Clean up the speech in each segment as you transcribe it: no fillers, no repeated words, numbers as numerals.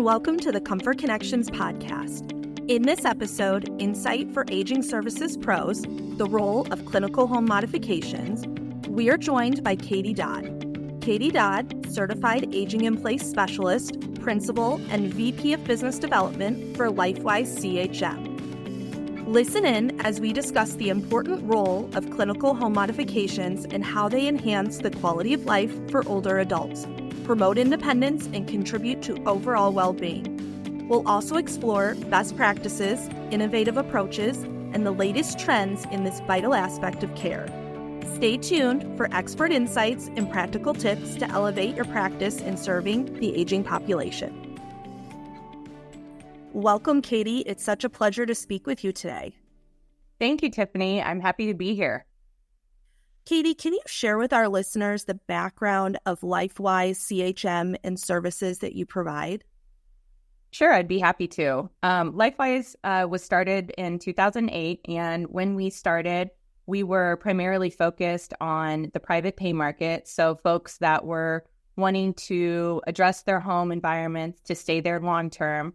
welcome to the Comfort Connections podcast. In this episode, Insight for Aging Services Pros, the role of clinical home modifications, we are joined by Katie Dodd. Katie Dodd, Certified Aging in Place Specialist, Principal, and VP of Business Development for LifeWise CHM. Listen in as we discuss the important role of clinical home modifications and how they enhance the quality of life for older adults, promote independence, and contribute to overall well-being. We'll also explore best practices, innovative approaches, and the latest trends in this vital aspect of care. Stay tuned for expert insights and practical tips to elevate your practice in serving the aging population. Welcome, Katie. It's such a pleasure to speak with you today. Thank you, Tiffany. I'm happy to be here. Katie, can you share with our listeners the background of LifeWise CHM and services that you provide? Sure, I'd be happy to. LifeWise was started in 2008, and when we started, we were primarily focused on the private pay market, so folks that were wanting to address their home environments to stay there long-term.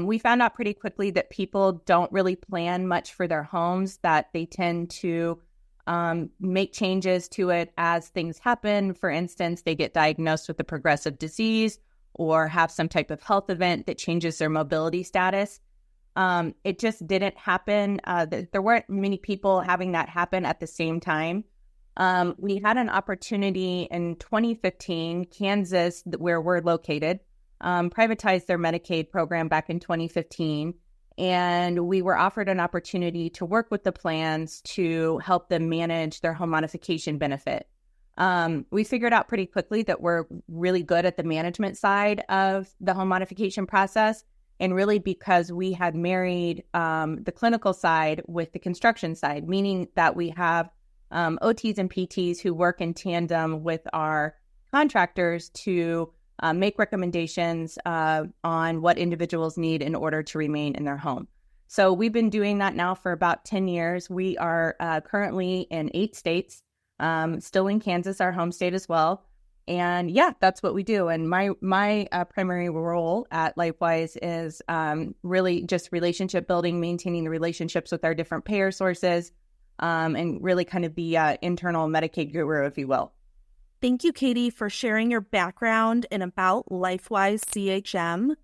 We found out pretty quickly that people don't really plan much for their homes, that they tend to make changes to it as things happen. For instance, they get diagnosed with a progressive disease or have some type of health event that changes their mobility status. It just didn't happen. There weren't many people having that happen at the same time. We had an opportunity in 2015, Kansas, where we're located, privatized their Medicaid program back in 2015. And we were offered an opportunity to work with the plans to help them manage their home modification benefit. We figured out pretty quickly that we're really good at the management side of the home modification process. And really because we had married the clinical side with the construction side, meaning that we have OTs and PTs who work in tandem with our contractors to make recommendations on what individuals need in order to remain in their home. So we've been doing that now for about 10 years. We are currently in 8 states, still in Kansas, our home state as well. And yeah, that's what we do. And my primary role at LifeWise is really just relationship building, maintaining the relationships with our different payer sources, and really kind of the internal Medicaid guru, if you will. Thank you, Katie, for sharing your background and about LifeWise CHM.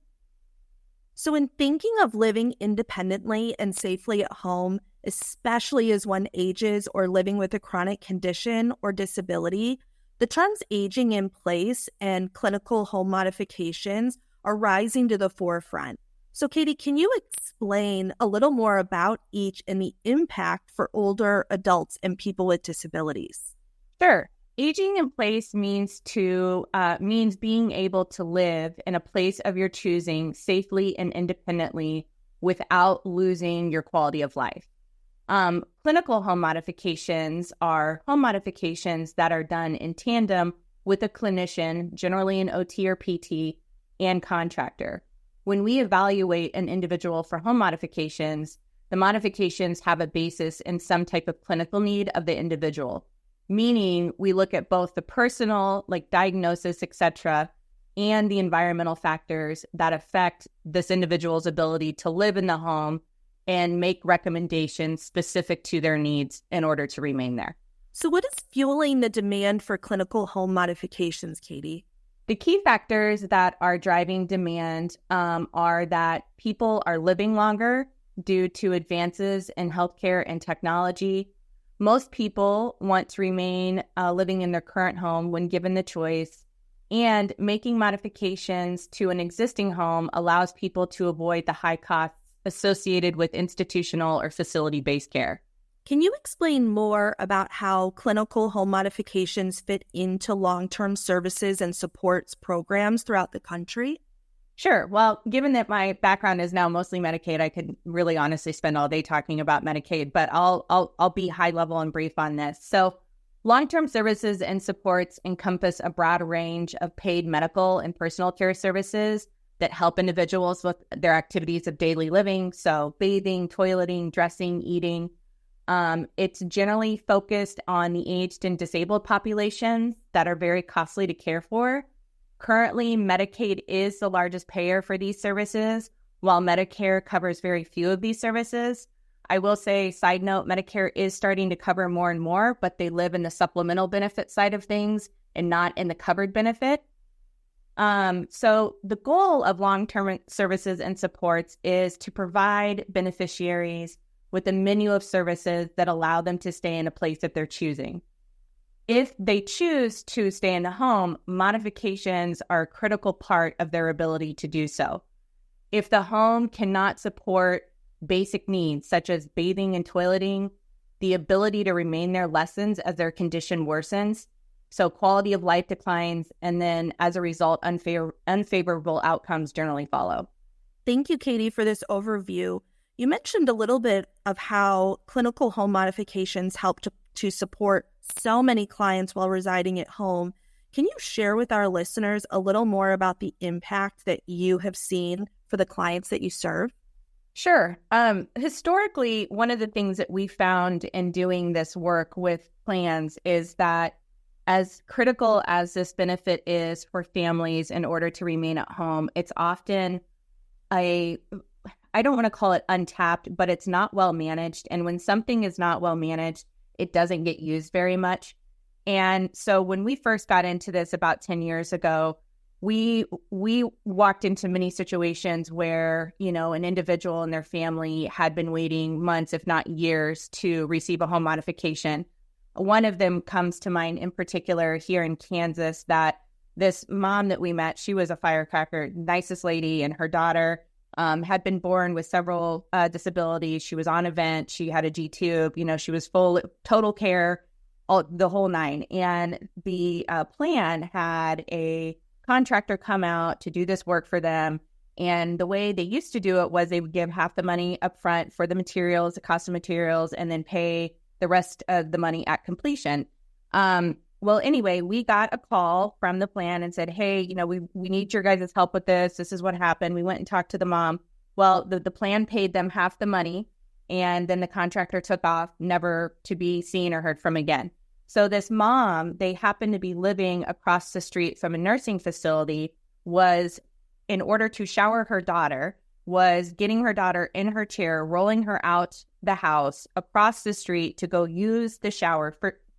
So in thinking of living independently and safely at home, especially as one ages or living with a chronic condition or disability, the terms aging in place and clinical home modifications are rising to the forefront. So Katie, can you explain a little more about each and the impact for older adults and people with disabilities? Sure. Aging in place means being able to live in a place of your choosing safely and independently without losing your quality of life. Clinical home modifications are home modifications that are done in tandem with a clinician, generally an OT or PT, and contractor. When we evaluate an individual for home modifications, the modifications have a basis in some type of clinical need of the individual. Meaning we look at both the personal, like diagnosis, etc., and the environmental factors that affect this individual's ability to live in the home and make recommendations specific to their needs in order to remain there. So what is fueling the demand for clinical home modifications, Katie? The key factors that are driving demand are that people are living longer due to advances in healthcare and technology. Most people want to remain living in their current home when given the choice, and making modifications to an existing home allows people to avoid the high costs associated with institutional or facility-based care. Can you explain more about how clinical home modifications fit into long-term services and supports programs throughout the country? Sure. Well, given that my background is now mostly Medicaid, I could really honestly spend all day talking about Medicaid, but I'll be high level and brief on this. So long-term services and supports encompass a broad range of paid medical and personal care services that help individuals with their activities of daily living. So bathing, toileting, dressing, eating. It's generally focused on the aged and disabled populations that are very costly to care for. Currently, Medicaid is the largest payer for these services, while Medicare covers very few of these services. I will say, side note, Medicare is starting to cover more and more, but they live in the supplemental benefit side of things and not in the covered benefit. So the goal of long-term services and supports is to provide beneficiaries with a menu of services that allow them to stay in a place that they're choosing. If they choose to stay in the home, modifications are a critical part of their ability to do so. If the home cannot support basic needs such as bathing and toileting, the ability to remain there lessens as their condition worsens. So quality of life declines, and then as a result, unfavorable outcomes generally follow. Thank you, Katie, for this overview. You mentioned a little bit of how clinical home modifications help to support so many clients while residing at home. Can you share with our listeners a little more about the impact that you have seen for the clients that you serve? Sure. Historically, one of the things that we found in doing this work with plans is that as critical as this benefit is for families in order to remain at home, it's often I don't want to call it untapped, but it's not well managed. And when something is not well managed, it doesn't get used very much. And so when we first got into this about 10 years ago, we walked into many situations where, an individual and their family had been waiting months, if not years, to receive a home modification. One of them comes to mind in particular here in Kansas, that this mom that we met, she was a firecracker, nicest lady, and her daughter had been born with several disabilities. She was on a vent. She had a G-tube. She was full total care, the whole nine. And the plan had a contractor come out to do this work for them. And the way they used to do it was they would give half the money up front for the materials, the cost of materials, and then pay the rest of the money at completion. Well, anyway, we got a call from the plan and said, hey, we need your guys' help with this. This is what happened. We went and talked to the mom. Well, the plan paid them half the money, and then the contractor took off, never to be seen or heard from again. So this mom, they happened to be living across the street from a nursing facility, was, in order to shower her daughter, was getting her daughter in her chair, rolling her out the house across the street to go use the shower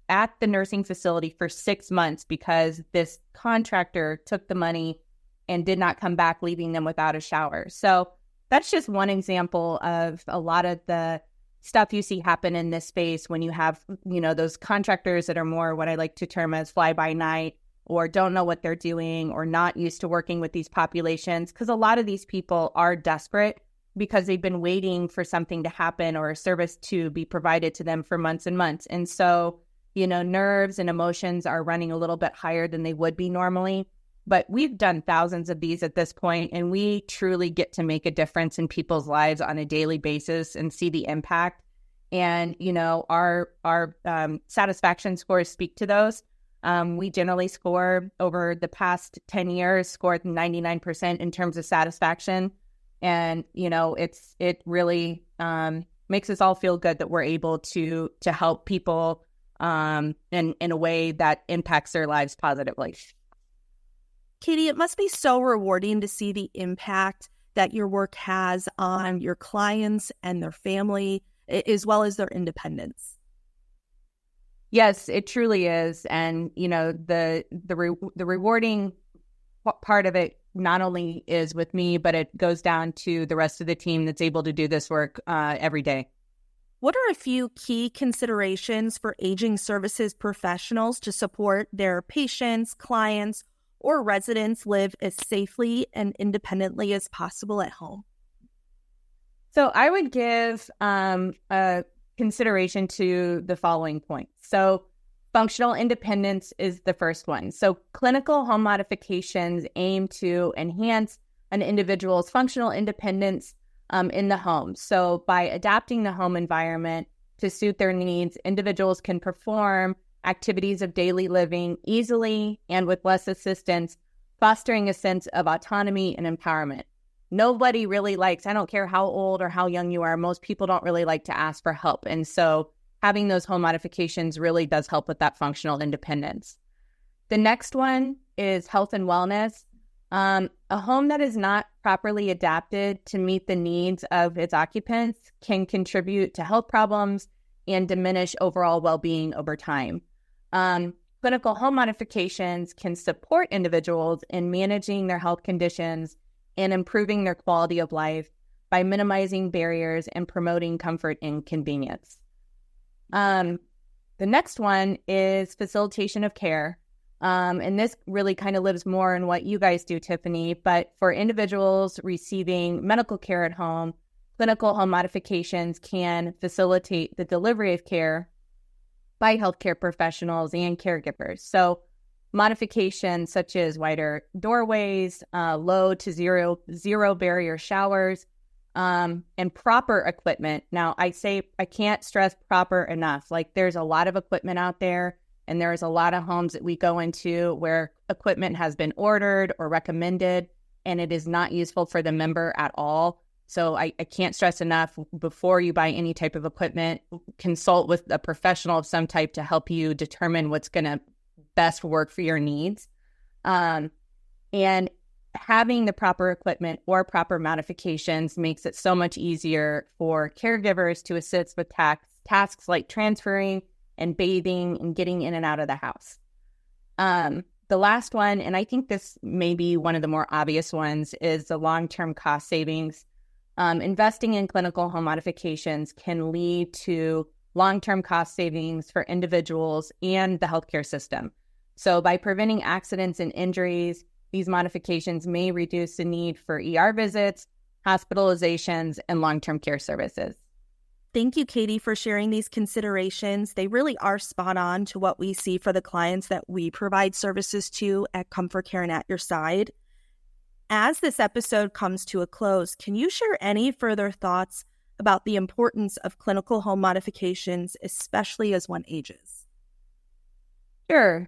at the nursing facility for 6 months because this contractor took the money and did not come back, leaving them without a shower. So that's just one example of a lot of the stuff you see happen in this space when you have, those contractors that are more what I like to term as fly by night, or don't know what they're doing, or not used to working with these populations, because a lot of these people are desperate because they've been waiting for something to happen or a service to be provided to them for months and months. And so, nerves and emotions are running a little bit higher than they would be normally. But we've done thousands of these at this point, and we truly get to make a difference in people's lives on a daily basis and see the impact. And, our satisfaction scores speak to those. We generally score over the past 10 years, scored 99% in terms of satisfaction. And, it really makes us all feel good that we're able to help people in a way that impacts their lives positively. Katie, it must be so rewarding to see the impact that your work has on your clients and their family, as well as their independence. Yes, it truly is. And, the rewarding part of it not only is with me, but it goes down to the rest of the team that's able to do this work every day. What are a few key considerations for aging services professionals to support their patients, clients, or residents live as safely and independently as possible at home? So I would give a consideration to the following points. So functional independence is the first one. So clinical home modifications aim to enhance an individual's functional independence in the home. So by adapting the home environment to suit their needs, individuals can perform activities of daily living easily and with less assistance, fostering a sense of autonomy and empowerment. Nobody really likes, I don't care how old or how young you are, most people don't really like to ask for help. And so having those home modifications really does help with that functional independence. The next one is health and wellness. A home that is not properly adapted to meet the needs of its occupants can contribute to health problems and diminish overall well-being over time. Clinical home modifications can support individuals in managing their health conditions and improving their quality of life by minimizing barriers and promoting comfort and convenience. The next one is facilitation of care. And this really kind of lives more in what you guys do, Tiffany, but for individuals receiving medical care at home, clinical home modifications can facilitate the delivery of care by healthcare professionals and caregivers. So modifications such as wider doorways, low to zero barrier showers, and proper equipment. Now, I can't stress proper enough. Like, there's a lot of equipment out there, and there's a lot of homes that we go into where equipment has been ordered or recommended, and it is not useful for the member at all. So I can't stress enough, before you buy any type of equipment, consult with a professional of some type to help you determine what's going to best work for your needs. And having the proper equipment or proper modifications makes it so much easier for caregivers to assist with tasks like transferring and bathing and getting in and out of the house. The last one, and I think this may be one of the more obvious ones, is the long-term cost savings. Investing in clinical home modifications can lead to long-term cost savings for individuals and the healthcare system. So by preventing accidents and injuries, these modifications may reduce the need for ER visits, hospitalizations, and long-term care services. Thank you, Katie, for sharing these considerations. They really are spot on to what we see for the clients that we provide services to at ComForCare and At Your Side. As this episode comes to a close, can you share any further thoughts about the importance of clinical home modifications, especially as one ages? Sure.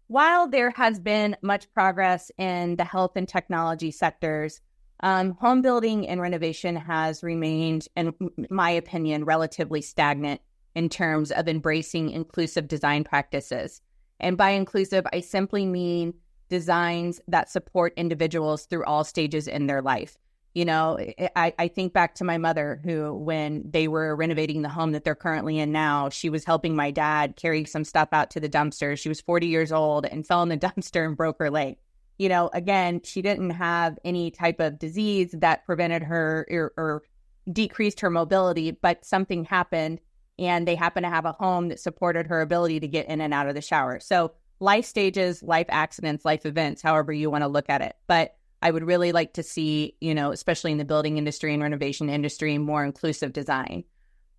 While there has been much progress in the health and technology sectors, home building and renovation has remained, in my opinion, relatively stagnant in terms of embracing inclusive design practices. And by inclusive, I simply mean designs that support individuals through all stages in their life. You know, I think back to my mother, who, when they were renovating the home that they're currently in now, she was helping my dad carry some stuff out to the dumpster. She was 40 years old and fell in the dumpster and broke her leg. You know, again, she didn't have any type of disease that prevented her or decreased her mobility, but something happened, and they happened to have a home that supported her ability to get in and out of the shower. So life stages, life accidents, life events, however you want to look at it. But I would really like to see, you know, especially in the building industry and renovation industry, more inclusive design.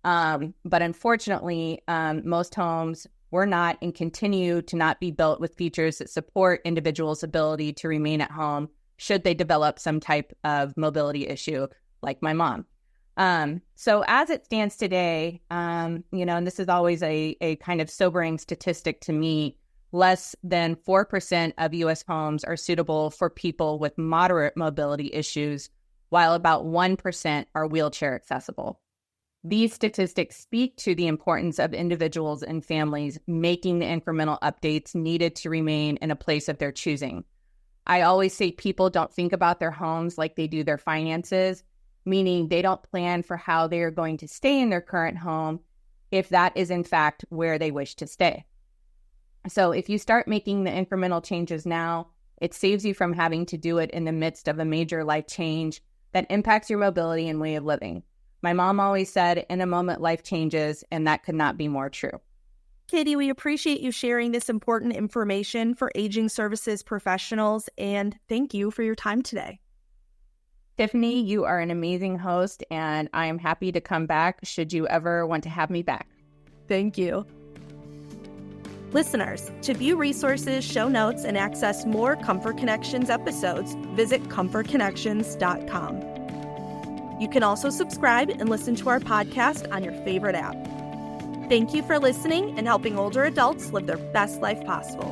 But unfortunately, most homes were not and continue to not be built with features that support individuals' ability to remain at home should they develop some type of mobility issue, like my mom. So as it stands today, you know, and this is always a kind of sobering statistic to me, less than 4% of U.S. homes are suitable for people with moderate mobility issues, while about 1% are wheelchair accessible. These statistics speak to the importance of individuals and families making the incremental updates needed to remain in a place of their choosing. I always say people don't think about their homes like they do their finances, meaning they don't plan for how they are going to stay in their current home if that is in fact where they wish to stay. So if you start making the incremental changes now, it saves you from having to do it in the midst of a major life change that impacts your mobility and way of living. My mom always said, in a moment, life changes, and that could not be more true. Katie, we appreciate you sharing this important information for aging services professionals, and thank you for your time today. Tiffany, you are an amazing host, and I am happy to come back should you ever want to have me back. Thank you. Listeners, to view resources, show notes, and access more Comfort Connections episodes, visit ComfortConnections.com. You can also subscribe and listen to our podcast on your favorite app. Thank you for listening and helping older adults live their best life possible.